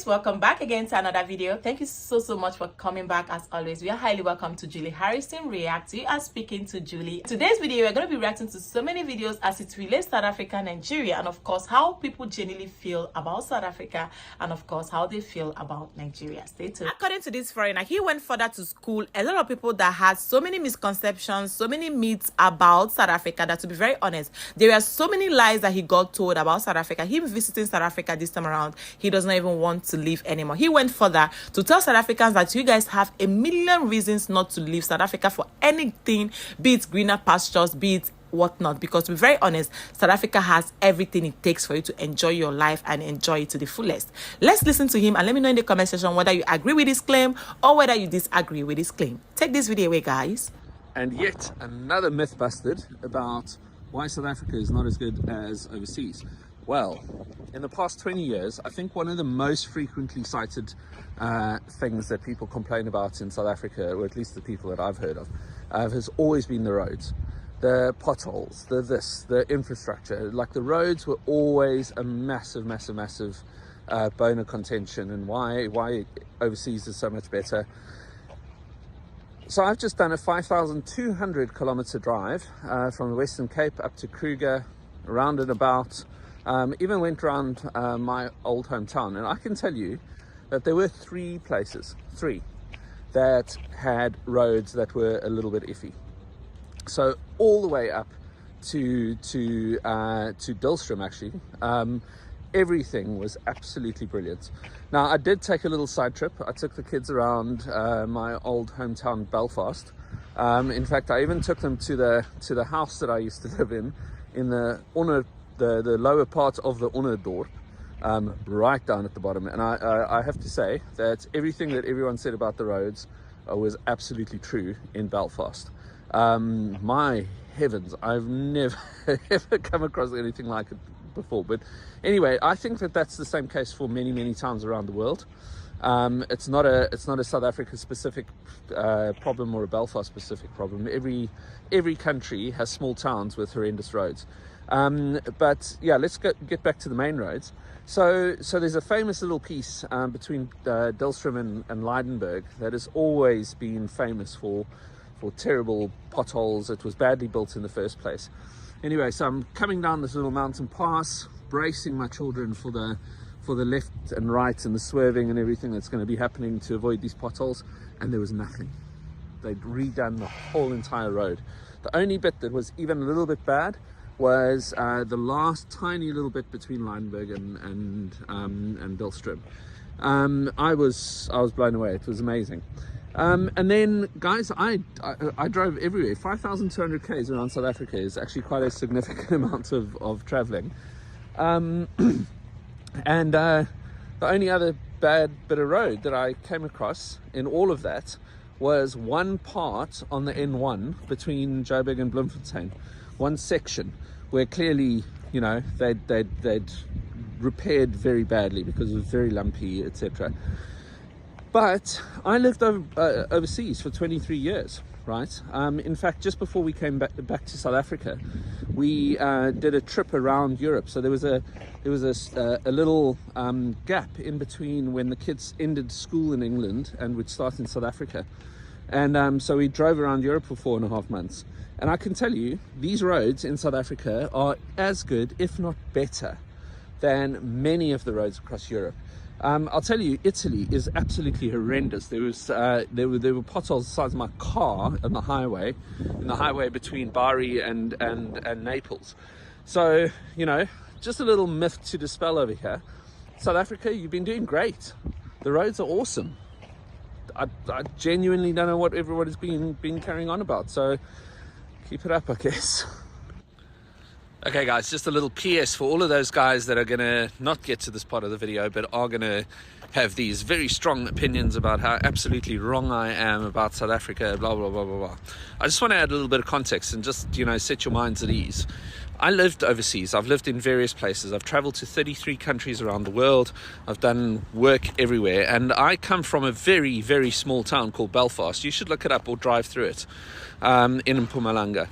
guys, welcome back again to another video. Thank you so much for coming back. As always, we are highly welcome to Julie Harrison React. You are speaking to Julie. Today's video, we're going to be reacting to so many videos as it relates to South Africa and Nigeria, and of course how people genuinely feel about South Africa, and of course how they feel about Nigeria. Stay tuned. According to this foreigner, he went further to school. A lot of people that had so many misconceptions, so many myths about South Africa, that, to be very honest, there were so many lies that he got told about South Africa. Him visiting South Africa this time around, he does not even want to leave anymore. He went further to tell South Africans that you guys have a million reasons not to leave South Africa for anything, be it greener pastures, be it whatnot, because to be very honest, South Africa has everything it takes for you to enjoy your life and enjoy it to the fullest. Let's listen to him and let me know in the comment section whether you agree with this claim or whether you disagree with this claim. Take this video away, guys. And yet another myth busted about why South Africa is not as good as overseas. Well, in the past 20 years, I think one of the most frequently cited things that people complain about in South Africa, or at least the people that I've heard of, has always been the roads, the potholes, the infrastructure. Like, the roads were always a massive bone of contention, and why overseas is so much better. So I've just done a 5,200 kilometer drive from the Western Cape up to Kruger, around and about. Even went around my old hometown, and I can tell you that there were three places that had roads that were a little bit iffy. So all the way up to Dilstrom, actually, everything was absolutely brilliant. Now, I did take a little side trip. I took the kids around my old hometown, Belfast. In fact, I even took them to the house that I used to live in the lower part of the Onderdorp, right down at the bottom. And I have to say that everything that everyone said about the roads was absolutely true in Belfast. My heavens, I've never ever come across anything like it before. But anyway, I think that that's the same case for many towns around the world. It's not a South Africa specific problem or a Belfast specific problem. Every country has small towns with horrendous roads. But yeah, let's get back to the main roads. So there's a famous little piece between Dilstrom and Leidenburg that has always been famous for terrible potholes. It was badly built in the first place. Anyway, so I'm coming down this little mountain pass, bracing my children for the left and right and the swerving and everything that's going to be happening to avoid these potholes, and there was nothing. They'd redone the whole entire road. The only bit that was even a little bit bad was the last tiny little bit between Leidenburg and Dilstrom. I was blown away. It was amazing. And then, guys, I drove everywhere. 5,200 k's around South Africa is actually quite a significant amount of traveling. And the only other bad bit of road that I came across in all of that was one part on the N1 between Joburg and Bloemfontein, one section where clearly, you know, they'd repaired very badly because it was very lumpy, etc. But I lived overseas for 23 years, right? In fact, just before we came back to South Africa, we did a trip around Europe. So there was a little gap in between when the kids ended school in England and would start in South Africa. And so we drove around Europe for 4.5 months. And I can tell you, these roads in South Africa are as good, if not better, than many of the roads across Europe. I'll tell you, Italy is absolutely horrendous. There were potholes the size of my car on the highway, between Bari and Naples. So, you know, just a little myth to dispel over here. South Africa, you've been doing great. The roads are awesome. I genuinely don't know what everyone has been carrying on about. So keep it up, I guess. Okay guys, just a little PS for all of those guys that are gonna not get to this part of the video but are gonna have these very strong opinions about how absolutely wrong I am about South Africa, blah blah blah blah blah. I just want to add a little bit of context and just, you know, set your minds at ease. I lived overseas. I've lived in various places. I've traveled to 33 countries around the world. I've done work everywhere, and I come from a very small town called Belfast. You should look it up or drive through it, in Mpumalanga.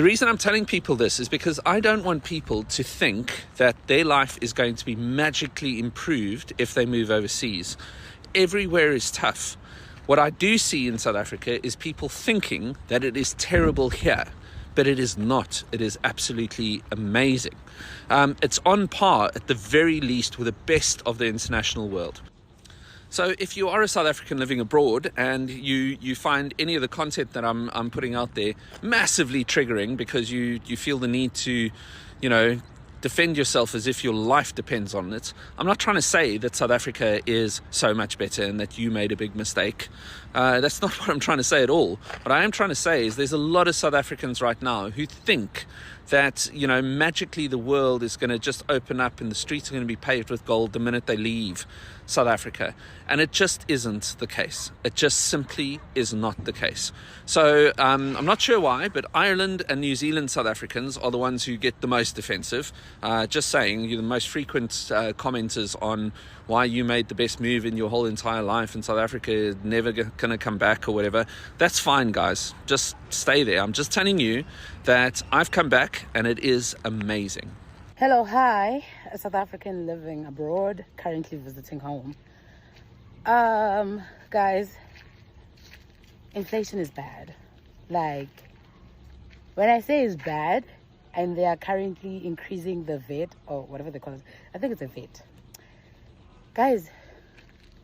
The reason I'm telling people this is because I don't want people to think that their life is going to be magically improved if they move overseas. Everywhere is tough. What I do see in South Africa is people thinking that it is terrible here, but it is not. It is absolutely amazing. It's on par, at the very least, with the best of the international world. So if you are a South African living abroad and you find any of the content that I'm putting out there massively triggering because you feel the need to, defend yourself as if your life depends on it, I'm not trying to say that South Africa is so much better and that you made a big mistake. That's not what I'm trying to say at all. What I am trying to say is there's a lot of South Africans right now who think that, magically the world is going to just open up and the streets are going to be paved with gold the minute they leave South Africa. And it just isn't the case. It just simply is not the case. So I'm not sure why, but Ireland and New Zealand South Africans are the ones who get the most defensive. Just saying, you're the most frequent commenters on why you made the best move in your whole entire life and South Africa is never going to come back or whatever. That's fine, guys. Just stay there. I'm just telling you that I've come back and it is amazing. Hello, hi, a South African living abroad, currently visiting home. Guys, inflation is bad. Like, when I say it's bad, and they are currently increasing the VAT, or whatever they call it, I think it's a VAT. Guys,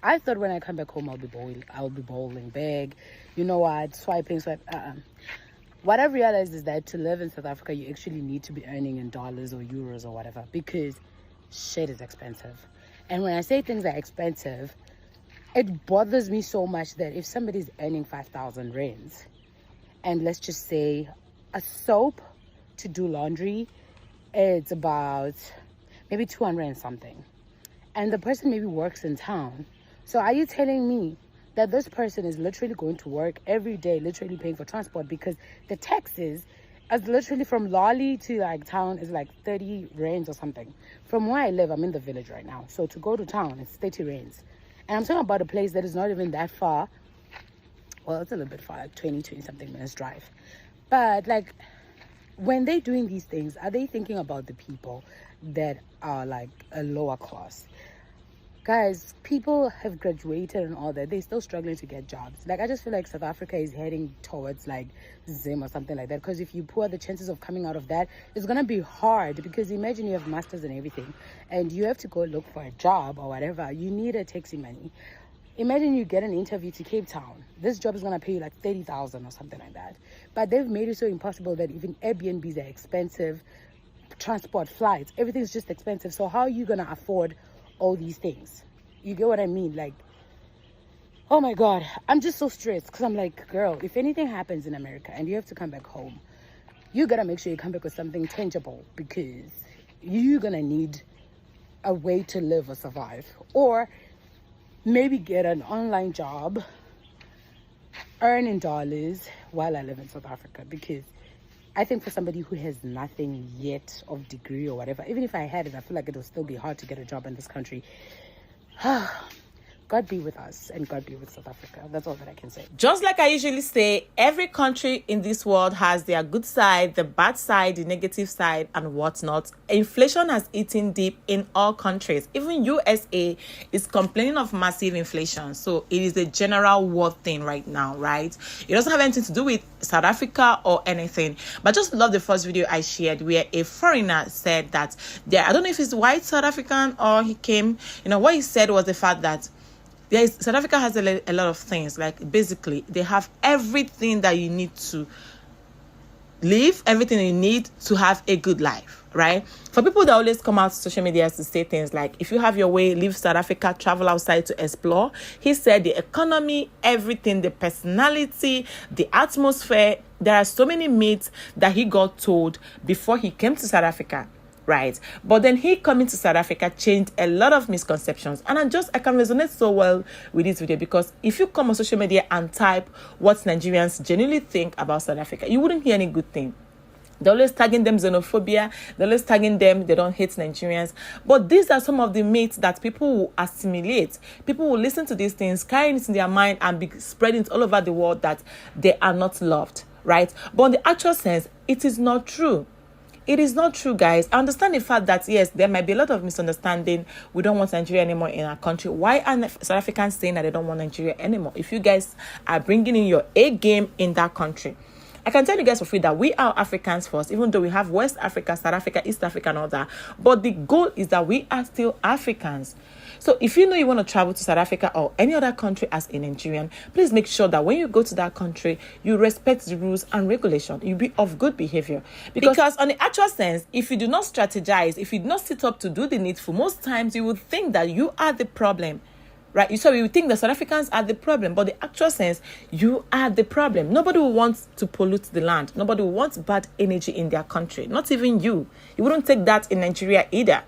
I thought when I come back home, I'll be bowling big, you know what, swipe. What I've realized is that to live in South Africa, you actually need to be earning in dollars or euros or whatever, because shit is expensive. And when I say things are expensive, it bothers me so much that if somebody's earning 5,000 rands, and let's just say a soap to do laundry, it's about maybe 200 and something, and the person maybe works in town. So are you telling me that this person is literally going to work every day, literally paying for transport, because the taxes is literally from Lolly to like town is like 30 rands or something. From where I live, I'm in the village right now, so to go to town it's 30 rands, and I'm talking about a place that is not even that far. Well, it's a little bit far, like 20 something minutes drive. But like, when they're doing these things, are they thinking about the people that are like a lower class? Guys, people have graduated and all that, they're still struggling to get jobs. Like, I just feel like South Africa is heading towards like Zim or something like that, because if you poor, the chances of coming out of that is gonna be hard, because imagine you have masters and everything and you have to go look for a job or whatever, you need a taxi money. Imagine you get an interview to Cape Town, this job is gonna pay you like 30,000 or something like that, but they've made it so impossible that even Airbnbs are expensive, transport, flights, everything's just expensive. So how are you gonna afford all these things? You get what I mean? Like, oh my God, I'm just so stressed, because I'm like, girl, if anything happens in America and you have to come back home, you gotta make sure you come back with something tangible, because you're gonna need a way to live or survive, or maybe get an online job, earn in dollars while I live in South Africa. Because I think for somebody who has nothing yet of degree or whatever, even if I had it, I feel like it would still be hard to get a job in this country. God be with us and God be with South Africa. That's all that I can say. Just like I usually say, every country in this world has their good side, the bad side, the negative side, and whatnot. Inflation has eaten deep in all countries. Even USA is complaining of massive inflation. So it is a general world thing right now, right? It doesn't have anything to do with South Africa or anything. But I just love the first video I shared where a foreigner said that I don't know if he's white South African or he came, what he said was the fact that South Africa has a lot of things. Like, basically, they have everything that you need to live, everything you need to have a good life, right? For people that always come out to social media to say things like, if you have your way, leave South Africa, travel outside to explore. He said the economy, everything, the personality, the atmosphere, there are so many myths that he got told before he came to South Africa. Right, but then he coming to South Africa changed a lot of misconceptions, and I can resonate so well with this video, because if you come on social media and type what Nigerians genuinely think about South Africa, you wouldn't hear any good thing. They're always tagging them xenophobia, they're always tagging them they don't hate Nigerians. But these are some of the myths that people will assimilate. People will listen to these things, carrying it in their mind and be spreading it all over the world that they are not loved. right? But in the actual sense, it is not true. It is not true, guys. I understand the fact that, yes, there might be a lot of misunderstanding. We don't want Nigeria anymore in our country. Why are South Africans saying that they don't want Nigeria anymore? If you guys are bringing in your A game in that country, I can tell you guys for free that we are Africans first, even though we have West Africa, South Africa, East Africa, and all that. But the goal is that we are still Africans. So if you know you want to travel to South Africa or any other country as a Nigerian, please make sure that when you go to that country, you respect the rules and regulation. You be of good behavior. Because on the actual sense, if you do not strategize, if you do not sit up to do the needful, most times you would think that you are the problem. Right? So you think the South Africans are the problem, but the actual sense, you are the problem. Nobody will want to pollute the land. Nobody will want bad energy in their country. Not even you. You wouldn't take that in Nigeria either.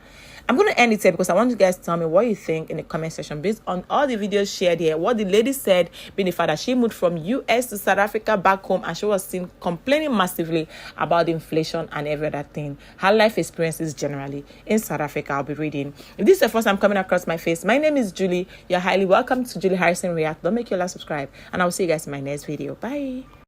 I'm going to end it here because I want you guys to tell me what you think in the comment section based on all the videos shared here. What the lady said, being the fact that she moved from US to South Africa back home and she was seen complaining massively about the inflation and every other thing. Her life experiences generally in South Africa. I'll be reading. If this is the first time coming across my face, my name is Julie. You're highly welcome to Julie Harrison React. Don't make your last subscribe. And I'll see you guys in my next video. Bye.